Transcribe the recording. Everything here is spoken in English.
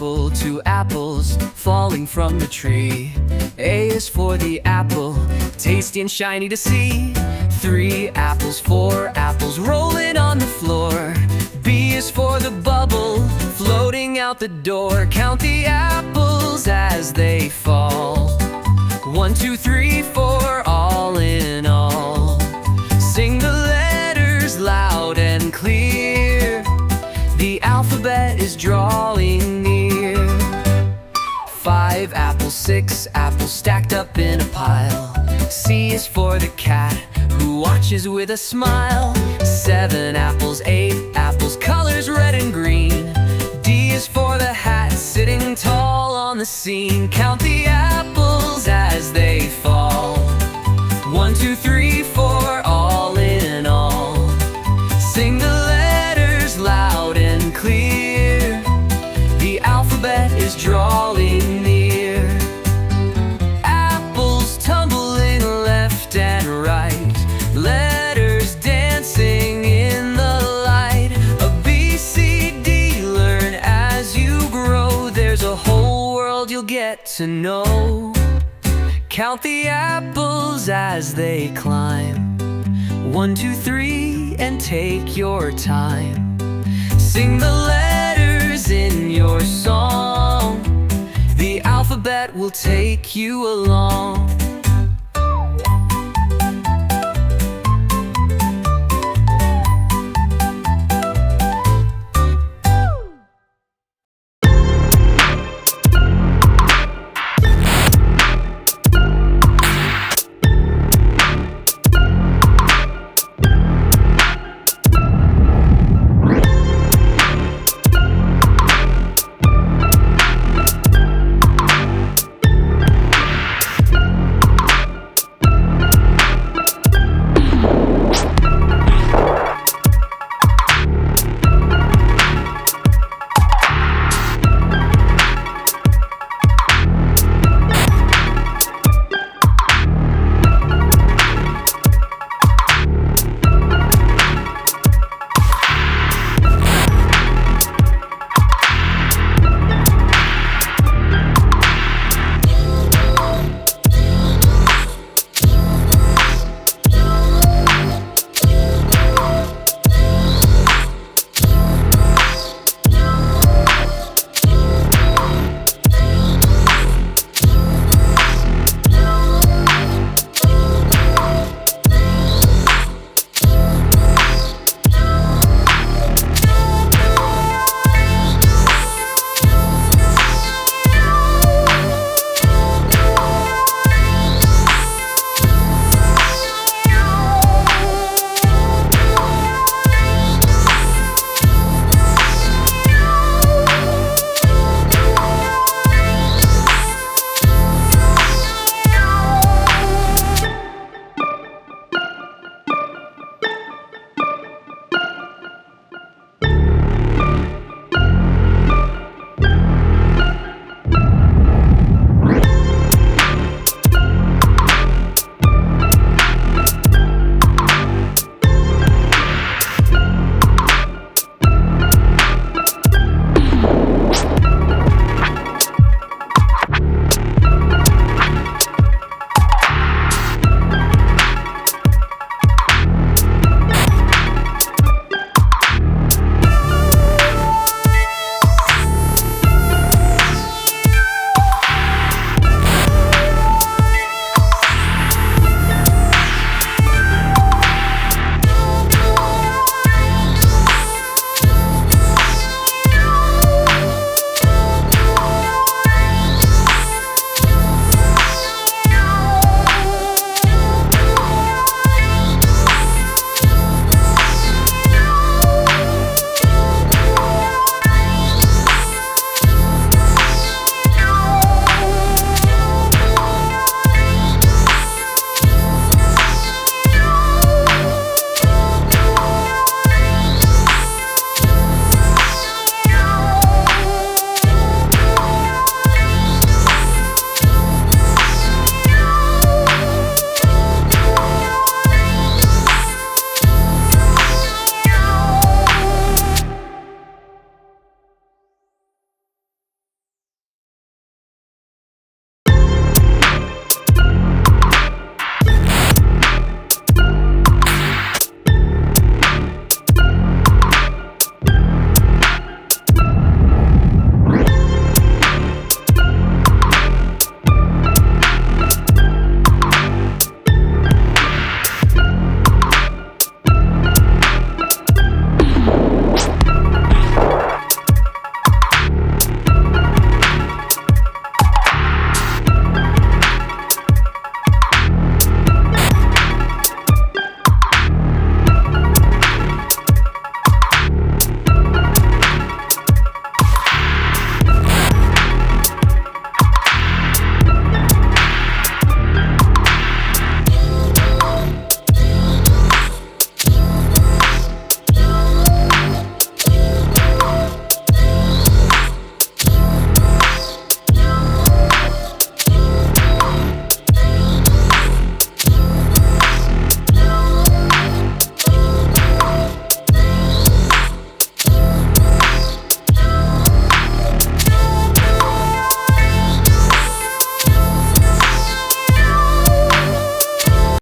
apple, 2 apples falling from the tree. A is for the apple, tasty and shiny to see. 3 apples, 4 apples rolling on the floor. B is for the bubble, floating out the door. Count the apples as they fall. 1, 2, 3, 4, all in all. Sing the letters loud and clear. The alphabet is drawing near. 5 apples, 6 apples stacked up in a pile. C is for the cat who watches with a smile. 7 apples, 8 apples, colors red and green. D is for the hat sitting tall on the scene. Count the apples as they fall. 1, 2, 3, 4, all in all. Sing the letters loud and clear. The alphabet is drawing near. Apples tumbling left and right, letters dancing in the light. A B, C, D, learn as you grow. There's a whole world you'll get to know. Count the apples as they climb. 1, 2, 3, and take your time. Sing the letters in your song. The alphabet will take you along.